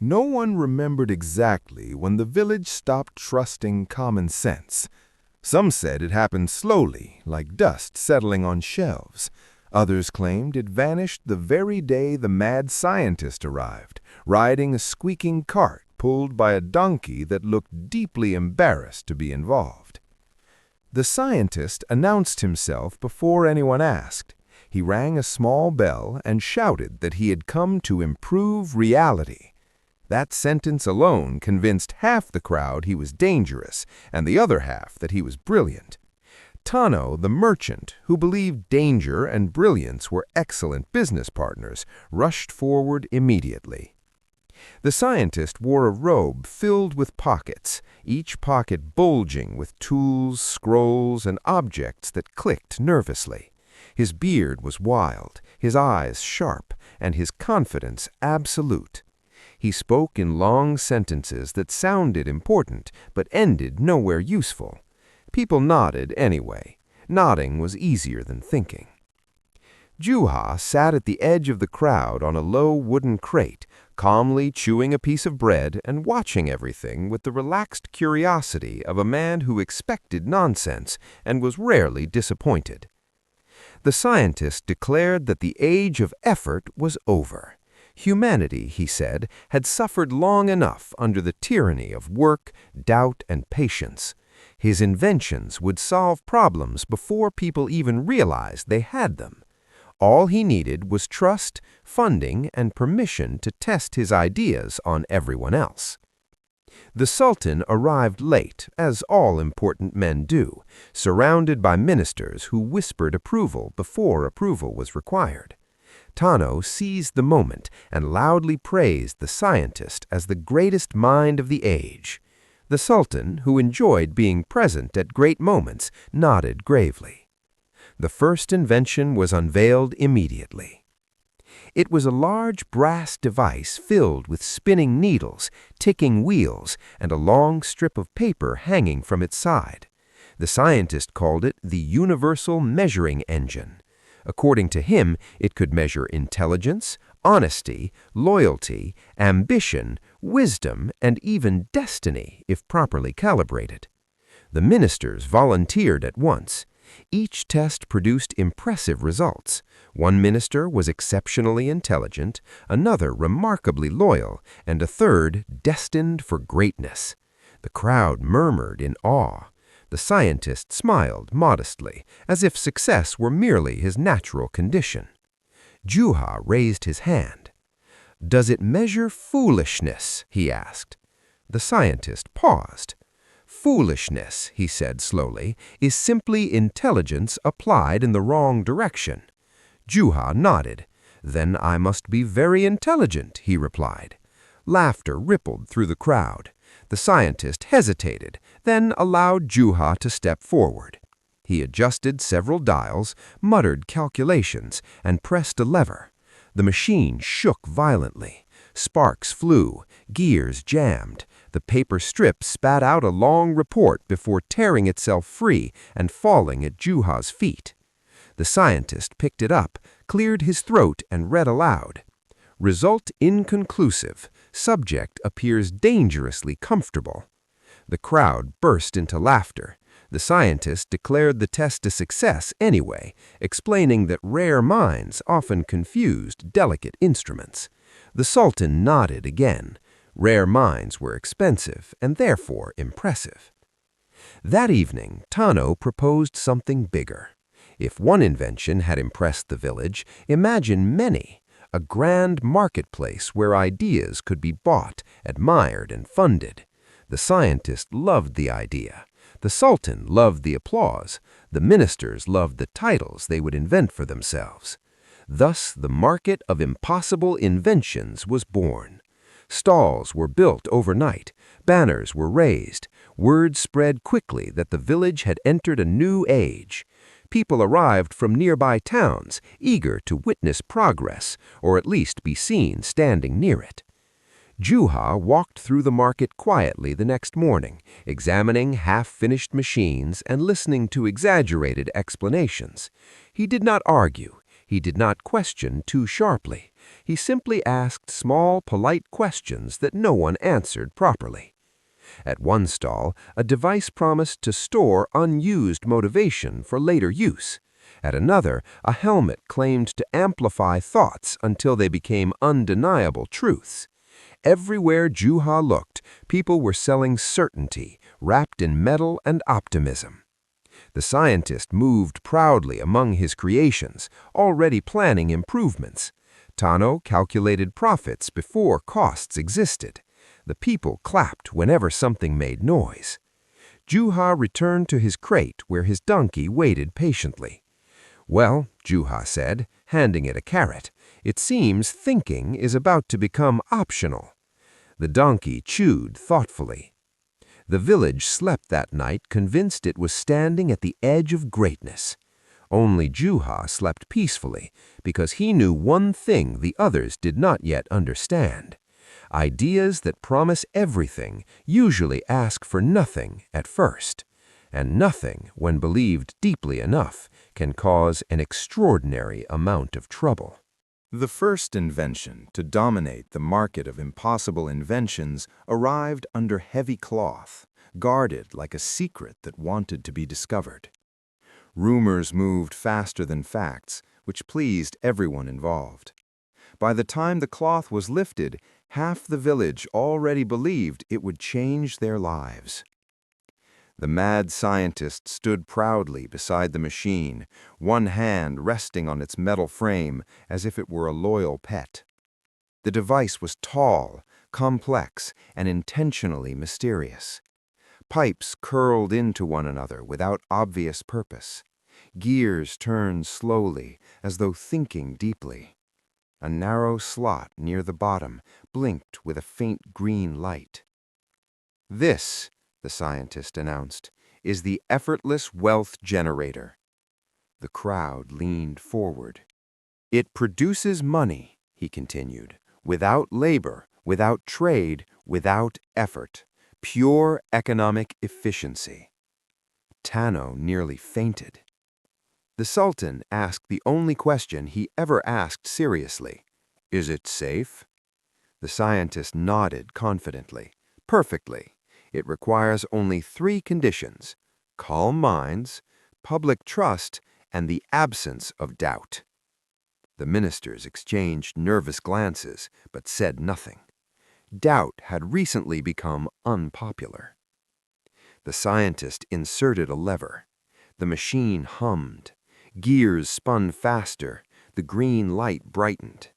No one remembered exactly when the village stopped trusting common sense. Some said it happened slowly, like dust settling on shelves. Others claimed it vanished the very day the mad scientist arrived, riding a squeaking cart pulled by a donkey that looked deeply embarrassed to be involved. The scientist announced himself before anyone asked. He rang a small bell and shouted that he had come to improve reality. That sentence alone convinced half the crowd he was dangerous and the other half that he was brilliant. Tano, the merchant, who believed danger and brilliance were excellent business partners, rushed forward immediately. The scientist wore a robe filled with pockets, each pocket bulging with tools, scrolls, and objects that clicked nervously. His beard was wild, his eyes sharp, and his confidence absolute. He spoke in long sentences that sounded important but ended nowhere useful. People nodded anyway. Nodding was easier than thinking. Juha sat at the edge of the crowd on a low wooden crate, calmly chewing a piece of bread and watching everything with the relaxed curiosity of a man who expected nonsense and was rarely disappointed. The scientist declared that the age of effort was over. Humanity, he said, had suffered long enough under the tyranny of work, doubt, and patience. His inventions would solve problems before people even realized they had them. All he needed was trust, funding, and permission to test his ideas on everyone else. The Sultan arrived late, as all important men do, surrounded by ministers who whispered approval before approval was required. Tano seized the moment and loudly praised the scientist as the greatest mind of the age. The Sultan, who enjoyed being present at great moments, nodded gravely. The first invention was unveiled immediately. It was a large brass device filled with spinning needles, ticking wheels, and a long strip of paper hanging from its side. The scientist called it the Universal Measuring Engine. According to him, it could measure intelligence, honesty, loyalty, ambition, wisdom, and even destiny if properly calibrated. The ministers volunteered at once. Each test produced impressive results. One minister was exceptionally intelligent, another remarkably loyal, and a third destined for greatness. The crowd murmured in awe. The scientist smiled modestly, as if success were merely his natural condition. Juha raised his hand. "Does it measure foolishness?" he asked. The scientist paused. "Foolishness," he said slowly, "is simply intelligence applied in the wrong direction." Juha nodded. "Then I must be very intelligent," he replied. Laughter rippled through the crowd. The scientist hesitated, then allowed Juha to step forward. He adjusted several dials, muttered calculations, and pressed a lever. The machine shook violently. Sparks flew, gears jammed. The paper strip spat out a long report before tearing itself free and falling at Juha's feet. The scientist picked it up, cleared his throat, and read aloud. "Result inconclusive. Subject appears dangerously comfortable." The crowd burst into laughter. The scientist declared the test a success anyway, explaining that rare minds often confused delicate instruments. The Sultan nodded again. Rare minds were expensive and therefore impressive. That evening, Tano proposed something bigger. If one invention had impressed the village, imagine many. A grand marketplace where ideas could be bought, admired, and funded. The scientist loved the idea. The Sultan loved the applause. The ministers loved the titles they would invent for themselves. Thus, the market of impossible inventions was born. Stalls were built overnight. Banners were raised. Word spread quickly that the village had entered a new age. People arrived from nearby towns, eager to witness progress, or at least be seen standing near it. Juha walked through the market quietly the next morning, examining half-finished machines and listening to exaggerated explanations. He did not argue. He did not question too sharply. He simply asked small, polite questions that no one answered properly. At one stall, a device promised to store unused motivation for later use. At another, a helmet claimed to amplify thoughts until they became undeniable truths. Everywhere Juha looked, people were selling certainty, wrapped in metal and optimism. The scientist moved proudly among his creations, already planning improvements. Tano calculated profits before costs existed. The people clapped whenever something made noise. Juha returned to his crate where his donkey waited patiently. "Well," Juha said, handing it a carrot, "it seems thinking is about to become optional." The donkey chewed thoughtfully. The village slept that night convinced it was standing at the edge of greatness. Only Juha slept peacefully because he knew one thing the others did not yet understand. Ideas that promise everything usually ask for nothing at first, and nothing, when believed deeply enough, can cause an extraordinary amount of trouble. The first invention to dominate the market of impossible inventions arrived under heavy cloth, guarded like a secret that wanted to be discovered. Rumors moved faster than facts, which pleased everyone involved. By the time the cloth was lifted, half the village already believed it would change their lives. The mad scientist stood proudly beside the machine, one hand resting on its metal frame as if it were a loyal pet. The device was tall, complex, and intentionally mysterious. Pipes curled into one another without obvious purpose. Gears turned slowly, as though thinking deeply. A narrow slot near the bottom blinked with a faint green light. "This," the scientist announced, "is the effortless wealth generator." The crowd leaned forward. "It produces money," he continued, "without labor, without trade, without effort. Pure economic efficiency." Tano nearly fainted. The Sultan asked the only question he ever asked seriously. "Is it safe?" The scientist nodded confidently. "Perfectly. It requires only 3 conditions: calm minds, public trust, and the absence of doubt." The ministers exchanged nervous glances, but said nothing. Doubt had recently become unpopular. The scientist inserted a lever. The machine hummed. Gears spun faster. The green light brightened.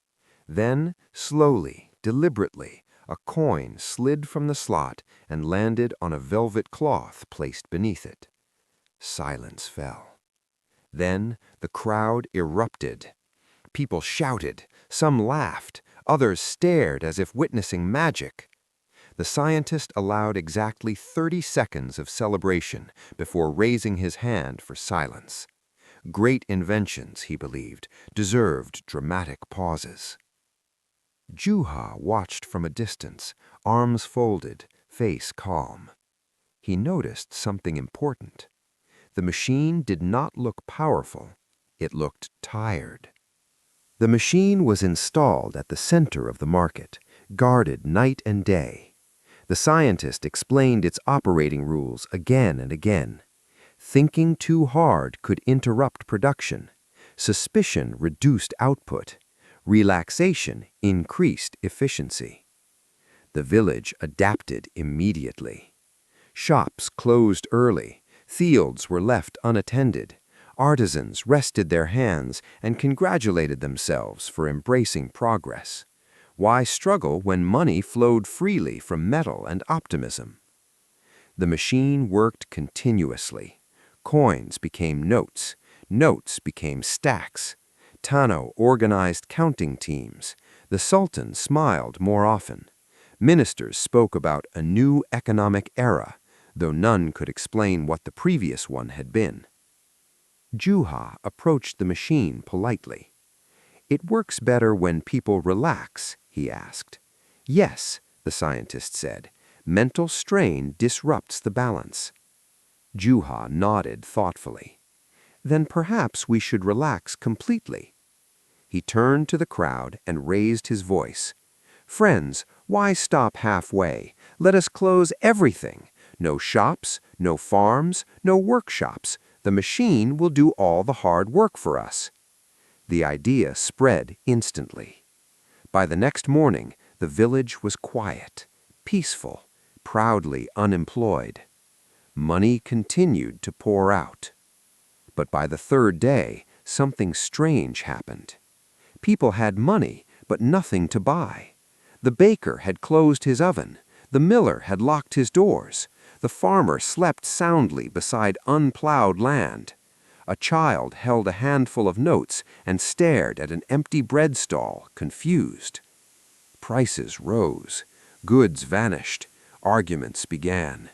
Then, slowly, deliberately, a coin slid from the slot and landed on a velvet cloth placed beneath it. Silence fell. Then the crowd erupted. People shouted, some laughed, others stared as if witnessing magic. The scientist allowed exactly 30 seconds of celebration before raising his hand for silence. Great inventions, he believed, deserved dramatic pauses. Juha watched from a distance, arms folded, face calm. He noticed something important. The machine did not look powerful. It looked tired. The machine was installed at the center of the market, guarded night and day. The scientist explained its operating rules again and again. Thinking too hard could interrupt production. Suspicion reduced output. Relaxation increased efficiency. The village adapted immediately. Shops closed early. Fields were left unattended. Artisans rested their hands and congratulated themselves for embracing progress. Why struggle when money flowed freely from metal and optimism? The machine worked continuously. Coins became notes. Notes became stacks. Tano organized counting teams. The Sultan smiled more often. Ministers spoke about a new economic era, though none could explain what the previous one had been. Juha approached the machine politely. "It works better when people relax?" he asked. "Yes," the scientist said. "Mental strain disrupts the balance." Juha nodded thoughtfully. "Then perhaps we should relax completely." He turned to the crowd and raised his voice. "Friends, why stop halfway? Let us close everything. No shops, no farms, no workshops. The machine will do all the hard work for us." The idea spread instantly. By the next morning, the village was quiet, peaceful, proudly unemployed. Money continued to pour out. But by the third day, something strange happened. People had money, but nothing to buy. The baker had closed his oven. The miller had locked his doors. The farmer slept soundly beside unplowed land. A child held a handful of notes and stared at an empty bread stall, confused. Prices rose. Goods vanished. Arguments began.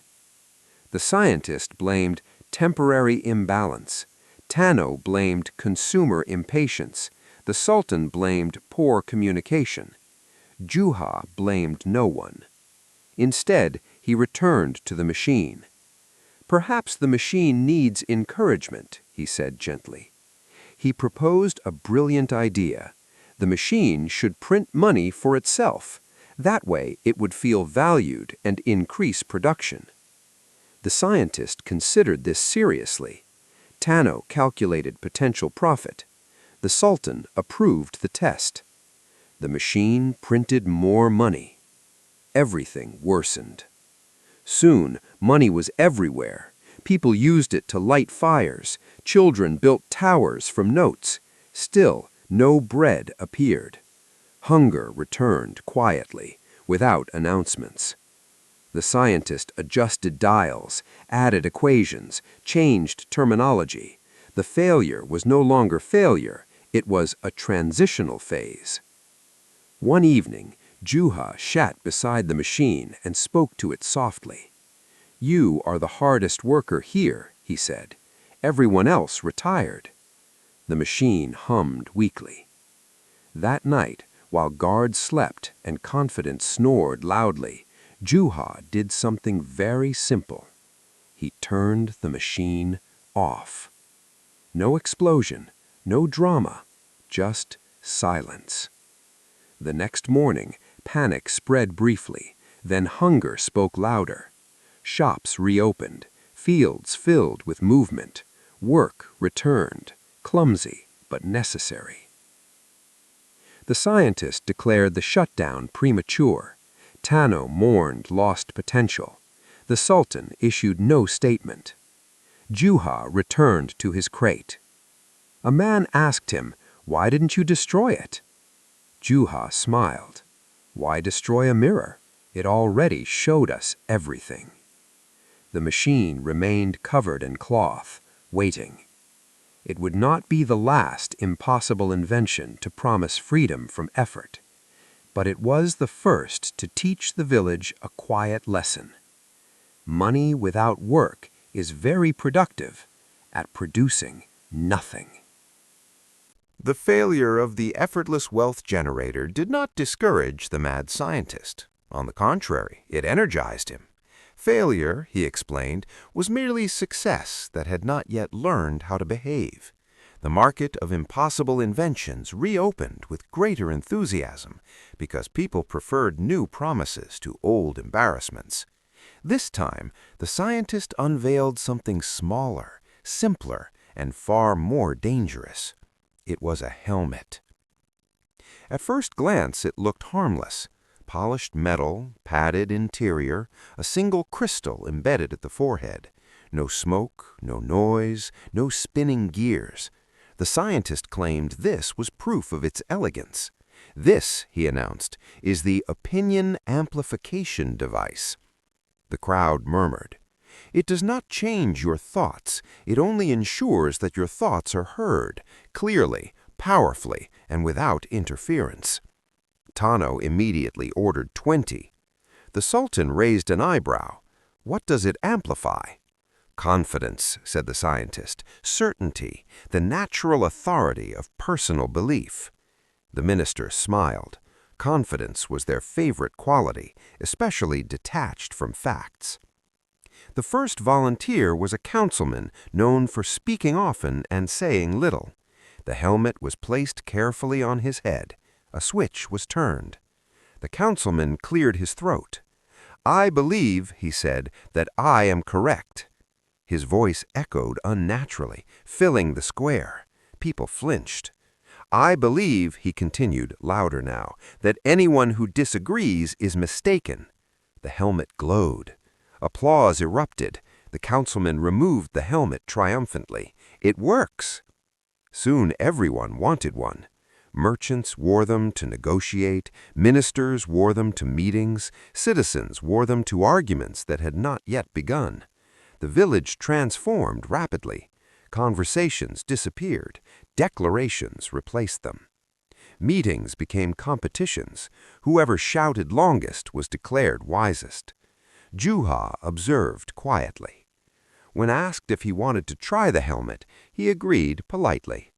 The scientist blamed temporary imbalance. Tano blamed consumer impatience. The Sultan blamed poor communication. Juha blamed no one. Instead, he returned to the machine. "Perhaps the machine needs encouragement," he said gently. He proposed a brilliant idea. The machine should print money for itself. That way, it would feel valued and increase production. The scientist considered this seriously. Tano calculated potential profit. The Sultan approved the test. The machine printed more money. Everything worsened. Soon, money was everywhere. People used it to light fires. Children built towers from notes. Still, no bread appeared. Hunger returned quietly, without announcements. The scientist adjusted dials, added equations, changed terminology. The failure was no longer failure. It was a transitional phase. One evening, Juha sat beside the machine and spoke to it softly. "You are the hardest worker here," he said. "Everyone else retired." The machine hummed weakly. That night, while guards slept and confidence snored loudly, Juha did something very simple. He turned the machine off. No explosion, no drama, just silence. The next morning, panic spread briefly, then hunger spoke louder. Shops reopened, fields filled with movement. Work returned, clumsy but necessary. The scientist declared the shutdown premature. Tano mourned lost potential. The Sultan issued no statement. Juha returned to his crate. A man asked him, "Why didn't you destroy it?" Juha smiled. "Why destroy a mirror? It already showed us everything." The machine remained covered in cloth, waiting. It would not be the last impossible invention to promise freedom from effort, but it was the first to teach the village a quiet lesson. Money without work is very productive at producing nothing. The failure of the effortless wealth generator did not discourage the mad scientist. On the contrary, it energized him. Failure, he explained, was merely success that had not yet learned how to behave. The market of impossible inventions reopened with greater enthusiasm because people preferred new promises to old embarrassments. This time, the scientist unveiled something smaller, simpler, and far more dangerous. It was a helmet. At first glance, it looked harmless. Polished metal, padded interior, a single crystal embedded at the forehead. No smoke, no noise, no spinning gears. The scientist claimed this was proof of its elegance. "This," he announced, "is the opinion amplification device." The crowd murmured. "It does not change your thoughts. It only ensures that your thoughts are heard, clearly, powerfully, and without interference." Tano immediately ordered 20. The Sultan raised an eyebrow. "What does it amplify?" "Confidence," said the scientist. "Certainty, the natural authority of personal belief." The minister smiled. Confidence was their favorite quality, especially detached from facts. The first volunteer was a councilman known for speaking often and saying little. The helmet was placed carefully on his head. A switch was turned. The councilman cleared his throat. "I believe," he said, "that I am correct." His voice echoed unnaturally, filling the square. People flinched. "I believe," he continued, louder now, "that anyone who disagrees is mistaken." The helmet glowed. Applause erupted. The councilman removed the helmet triumphantly. "It works!" Soon everyone wanted one. Merchants wore them to negotiate, ministers wore them to meetings, citizens wore them to arguments that had not yet begun. The village transformed rapidly. Conversations disappeared. Declarations replaced them. Meetings became competitions. Whoever shouted longest was declared wisest. Juha observed quietly. When asked if he wanted to try the helmet, he agreed politely.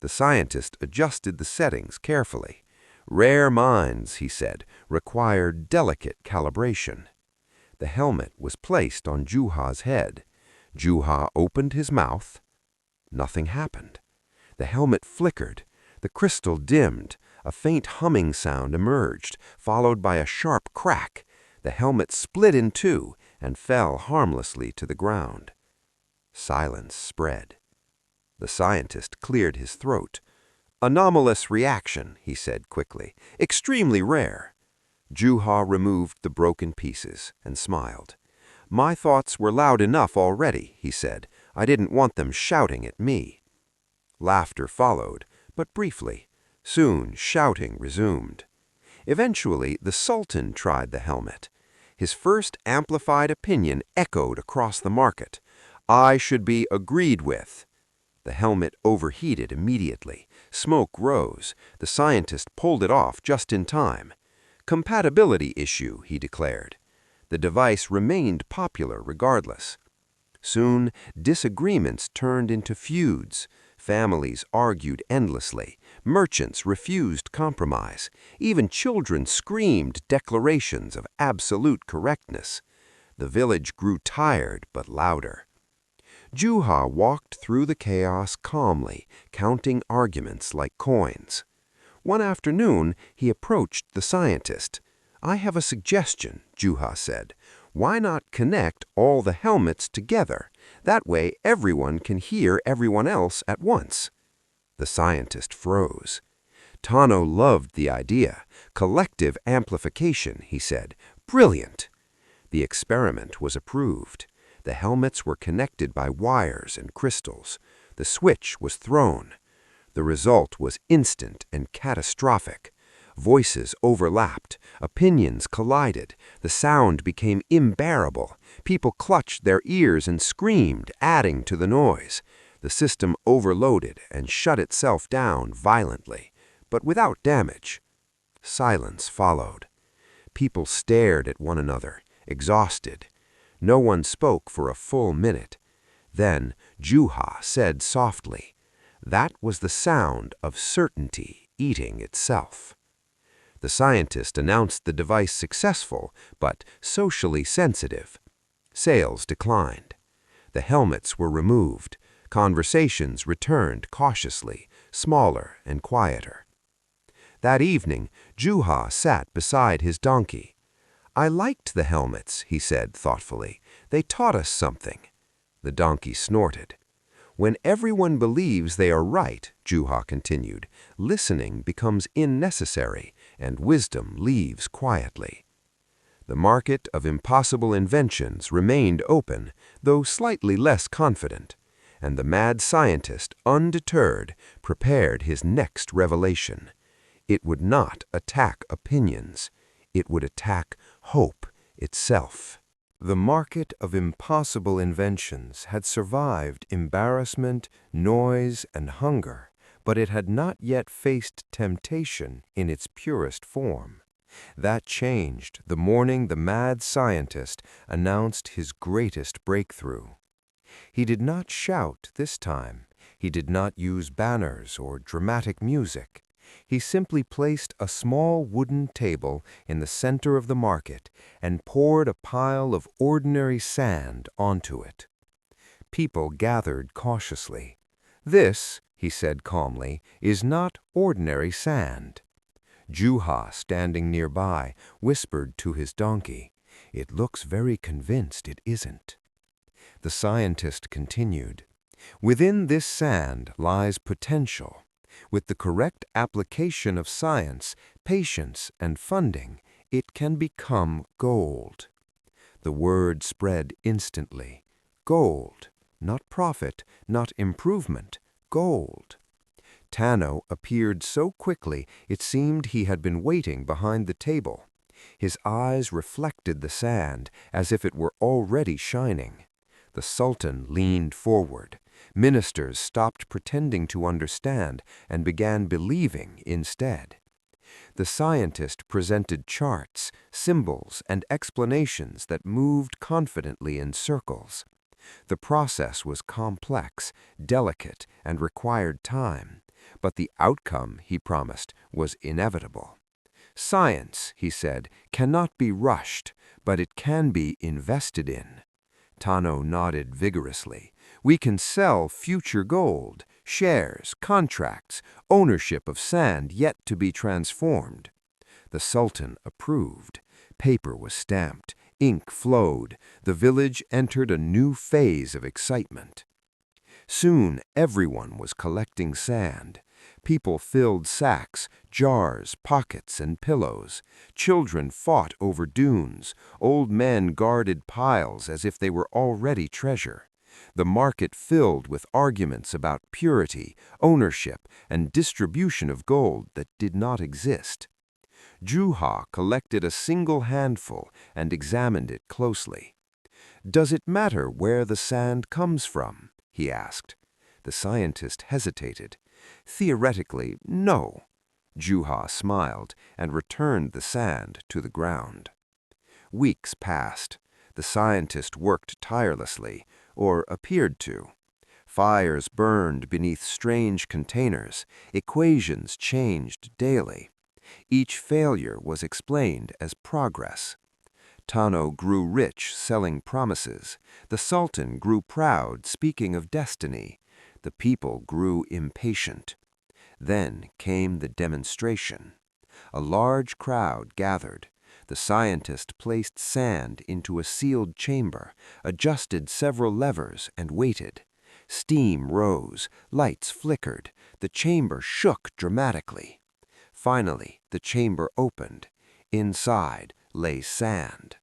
The scientist adjusted the settings carefully. Rare minds, he said, required delicate calibration. The helmet was placed on Juha's head. Juha opened his mouth. Nothing happened. The helmet flickered. The crystal dimmed. A faint humming sound emerged, followed by a sharp crack. The helmet split in two and fell harmlessly to the ground. Silence spread. The scientist cleared his throat. "Anomalous reaction," he said quickly. "Extremely rare." Juha removed the broken pieces and smiled. "My thoughts were loud enough already," he said. "I didn't want them shouting at me." Laughter followed, but briefly. Soon shouting resumed. Eventually, the Sultan tried the helmet. His first amplified opinion echoed across the market. "I should be agreed with." The helmet overheated immediately. Smoke rose. The scientist pulled it off just in time. "Compatibility issue," he declared. The device remained popular regardless. Soon, disagreements turned into feuds. Families argued endlessly. Merchants refused compromise. Even children screamed declarations of absolute correctness. The village grew tired but louder. Juha walked through the chaos calmly, counting arguments like coins. One afternoon, he approached the scientist. "I have a suggestion," Juha said. "Why not connect all the helmets together? That way everyone can hear everyone else at once." The scientist froze. Tano loved the idea. "Collective amplification," he said. "Brilliant." The experiment was approved. The helmets were connected by wires and crystals. The switch was thrown. The result was instant and catastrophic. Voices overlapped. Opinions collided. The sound became unbearable. People clutched their ears and screamed, adding to the noise. The system overloaded and shut itself down violently, but without damage. Silence followed. People stared at one another, exhausted. No one spoke for a full minute. Then Juha said softly, "That was the sound of certainty eating itself." The scientist announced the device successful, but socially sensitive. Sales declined. The helmets were removed. Conversations returned cautiously, smaller and quieter. That evening, Juha sat beside his donkey. "I liked the helmets," he said thoughtfully. "They taught us something." The donkey snorted. "When everyone believes they are right," Juha continued, "listening becomes unnecessary and wisdom leaves quietly." The market of impossible inventions remained open, though slightly less confident, and the mad scientist, undeterred, prepared his next revelation. It would not attack opinions. It would attack hope itself. The market of impossible inventions had survived embarrassment, noise, and hunger, but it had not yet faced temptation in its purest form. That changed the morning the mad scientist announced his greatest breakthrough. He did not shout this time. He did not use banners or dramatic music. He simply placed a small wooden table in the center of the market and poured a pile of ordinary sand onto it. People gathered cautiously. "This," he said calmly, is not ordinary sand. Juha, standing nearby, whispered to his donkey, "It looks very convinced it isn't." The scientist continued, "Within this sand lies potential. With the correct application of science, patience, and funding, it can become gold." The word spread instantly. Gold. Not profit, not improvement. Gold. Tano appeared so quickly it seemed he had been waiting behind the table. His eyes reflected the sand as if it were already shining. The Sultan leaned forward. Ministers stopped pretending to understand and began believing instead. The scientist presented charts, symbols, and explanations that moved confidently in circles. The process was complex, delicate, and required time, but the outcome, he promised, was inevitable. Science, he said, cannot be rushed, but it can be invested in. Tano nodded vigorously. We can sell future gold, shares, contracts, ownership of sand yet to be transformed. The Sultan approved. Paper was stamped. Ink flowed. The village entered a new phase of excitement. Soon everyone was collecting sand. People filled sacks, jars, pockets, and pillows. Children fought over dunes. Old men guarded piles as if they were already treasure. The market filled with arguments about purity, ownership, and distribution of gold that did not exist. Juha collected a single handful and examined it closely. "Does it matter where the sand comes from?" he asked. The scientist hesitated. "Theoretically, no." Juha smiled and returned the sand to the ground. Weeks passed. The scientist worked tirelessly, or appeared to. Fires burned beneath strange containers. Equations changed daily. Each failure was explained as progress. Tano grew rich selling promises. The Sultan grew proud speaking of destiny. The people grew impatient. Then came the demonstration. A large crowd gathered. The scientist placed sand into a sealed chamber, adjusted several levers, and waited. Steam rose, lights flickered, the chamber shook dramatically. Finally, the chamber opened. Inside lay sand.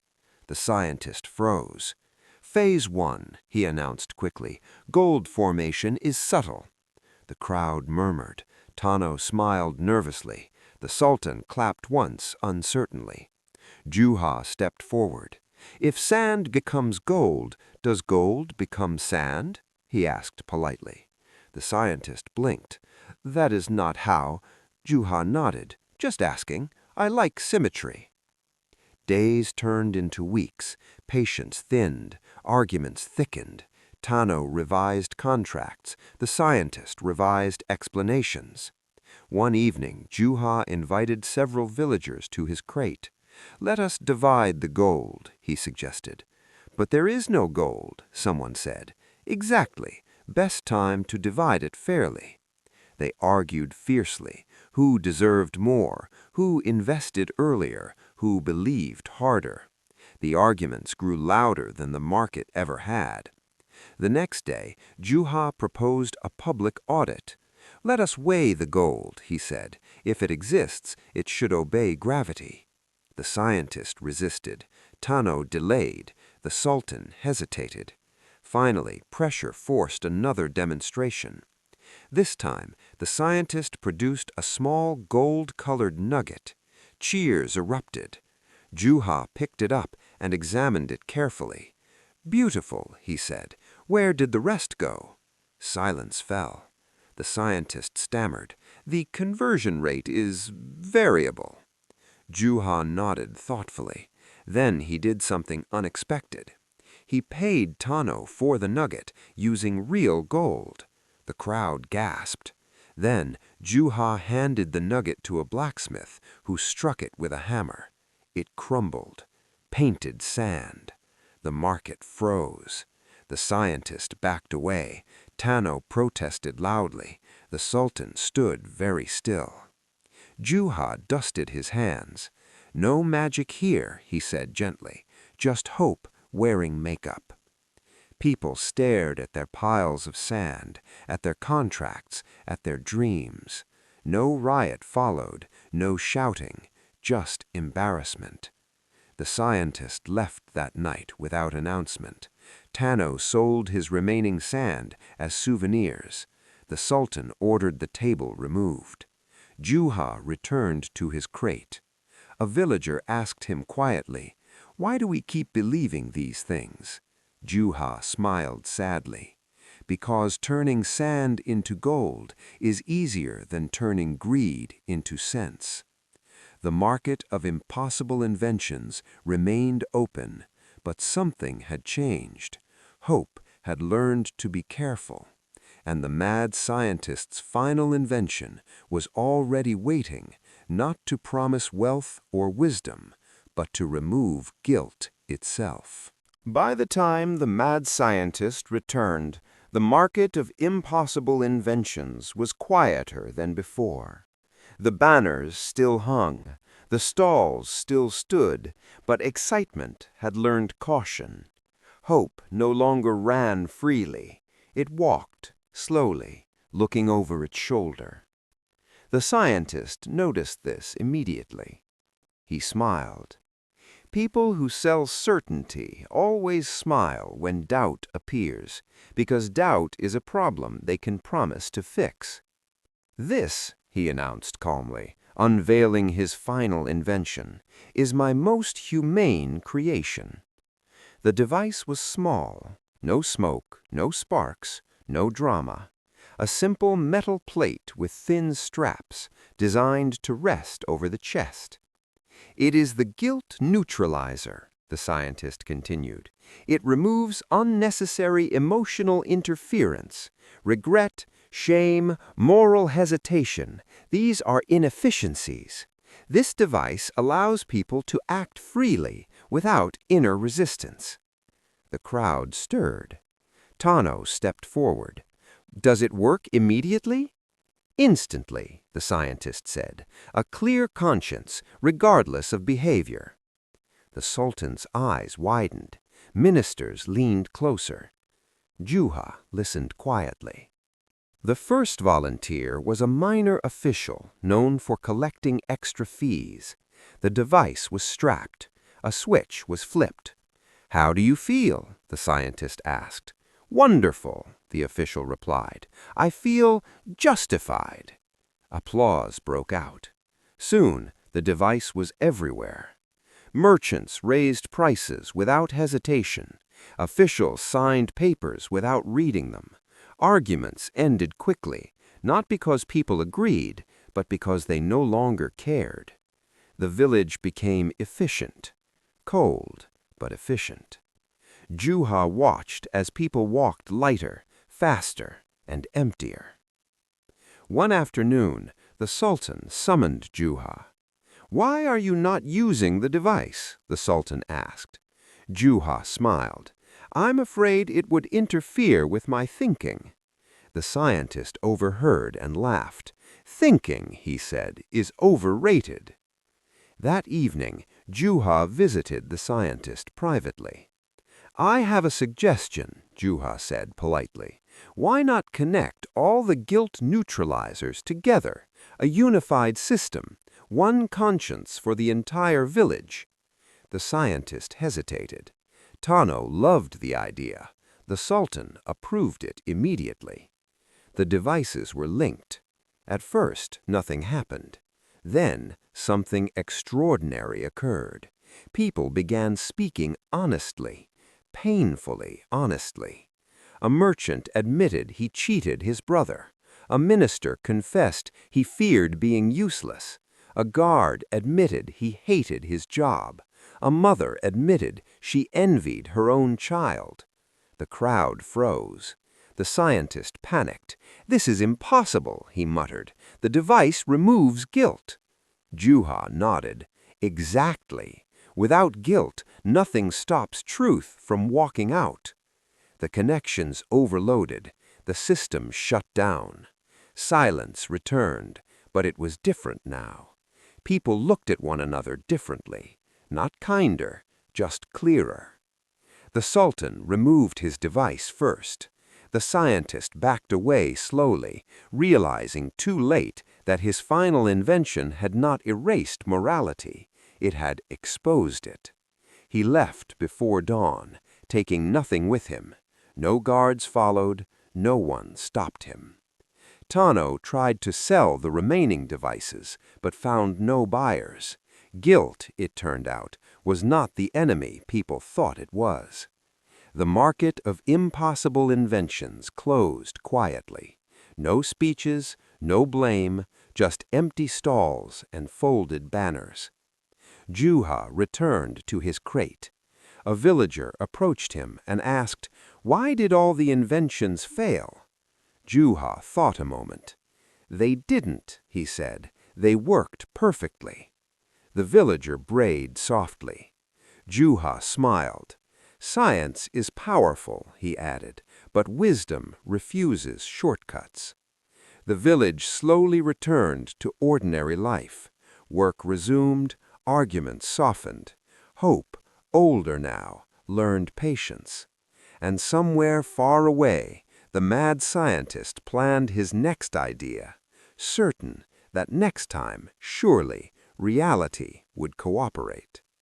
The scientist froze. "Phase 1, he announced quickly. "Gold formation is subtle." The crowd murmured. Tano smiled nervously. The Sultan clapped once, uncertainly. Juha stepped forward. "If sand becomes gold, does gold become sand?" he asked politely. The scientist blinked. "That is not how." Juha nodded. "Just asking. I like symmetry." Days turned into weeks. Patience thinned. Arguments thickened. Tano revised contracts. The scientist revised explanations. One evening, Juha invited several villagers to his crate. "Let us divide the gold," he suggested. "But there is no gold," someone said. "Exactly. Best time to divide it fairly." They argued fiercely. Who deserved more? Who invested earlier? Who believed harder? The arguments grew louder than the market ever had. The next day, Juha proposed a public audit. "Let us weigh the gold," he said. "If it exists, it should obey gravity." The scientist resisted. Tano delayed. The Sultan hesitated. Finally, pressure forced another demonstration. This time, the scientist produced a small gold-colored nugget. Cheers erupted. Juha picked it up and examined it carefully. "Beautiful," he said. "Where did the rest go?" Silence fell. The scientist stammered. "The conversion rate is variable." Juha nodded thoughtfully. Then he did something unexpected. He paid Tano for the nugget using real gold. The crowd gasped. Then Juha handed the nugget to a blacksmith, who struck it with a hammer. It crumbled. Painted sand. The market froze. The scientist backed away. Tano protested loudly. The Sultan stood very still. Juha dusted his hands. "No magic here," he said gently. "Just hope wearing makeup." People stared at their piles of sand, at their contracts, at their dreams. No riot followed, no shouting, just embarrassment. The scientist left that night without announcement. Tano sold his remaining sand as souvenirs. The Sultan ordered the table removed. Juha returned to his crate. A villager asked him quietly, "Why do we keep believing these things?" Juha smiled sadly. "Because turning sand into gold is easier than turning greed into sense." The market of impossible inventions remained open, but something had changed. Hope had learned to be careful, and the mad scientist's final invention was already waiting, not to promise wealth or wisdom, but to remove guilt itself. By the time the mad scientist returned, the market of impossible inventions was quieter than before. The banners still hung, the stalls still stood, but excitement had learned caution. Hope no longer ran freely. It walked slowly, looking over its shoulder. The scientist noticed this immediately. He smiled. People who sell certainty always smile when doubt appears, because doubt is a problem they can promise to fix. "This," he announced calmly, unveiling his final invention, "is my most humane creation." The device was small, no smoke, no sparks, no drama. A simple metal plate with thin straps, designed to rest over the chest. "It is the guilt neutralizer," the scientist continued. "It removes unnecessary emotional interference, regret, shame, moral hesitation. These are inefficiencies. This device allows people to act freely without inner resistance." The crowd stirred. Tano stepped forward. "Does it work immediately?" "Instantly," the scientist said. "A clear conscience, regardless of behavior." The Sultan's eyes widened. Ministers leaned closer. Juha listened quietly. The first volunteer was a minor official known for collecting extra fees. The device was strapped. A switch was flipped. "How do you feel?" the scientist asked. "Wonderful," the official replied. "I feel justified." Applause broke out. Soon, the device was everywhere. Merchants raised prices without hesitation. Officials signed papers without reading them. Arguments ended quickly, not because people agreed, but because they no longer cared. The village became efficient. Cold, but efficient. Juha watched as people walked lighter, faster, and emptier. One afternoon, the Sultan summoned Juha. "Why are you not using the device?" the Sultan asked. Juha smiled. "I'm afraid it would interfere with my thinking." The scientist overheard and laughed. "Thinking," he said, "is overrated." That evening, Juha visited the scientist privately. "I have a suggestion," Juha said politely. "Why not connect all the guilt neutralizers together, a unified system, one conscience for the entire village?" The scientist hesitated. Tano loved the idea. The Sultan approved it immediately. The devices were linked. At first, nothing happened. Then, something extraordinary occurred. People began speaking honestly, painfully honestly. A merchant admitted he cheated his brother. A minister confessed he feared being useless. A guard admitted he hated his job. A mother admitted she envied her own child. The crowd froze. The scientist panicked. "This is impossible," he muttered. "The device removes guilt." Juha nodded. "Exactly. Without guilt, nothing stops truth from walking out." The connections overloaded. The system shut down. Silence returned, but it was different now. People looked at one another differently, not kinder, just clearer. The Sultan removed his device first. The scientist backed away slowly, realizing too late that his final invention had not erased morality, it had exposed it. He left before dawn, taking nothing with him. No guards followed, no one stopped him. Tano tried to sell the remaining devices, but found no buyers. Guilt, it turned out, was not the enemy people thought it was. The market of impossible inventions closed quietly. No speeches, no blame, just empty stalls and folded banners. Juha returned to his crate. A villager approached him and asked, "Why did all the inventions fail?" Juha thought a moment. "They didn't," he said. "They worked perfectly." The villager brayed softly. Juha smiled. "Science is powerful," he added, "but wisdom refuses shortcuts." The village slowly returned to ordinary life. Work resumed, arguments softened. Hope, older now, learned patience. And somewhere far away, the mad scientist planned his next idea, certain that next time, surely, reality would cooperate.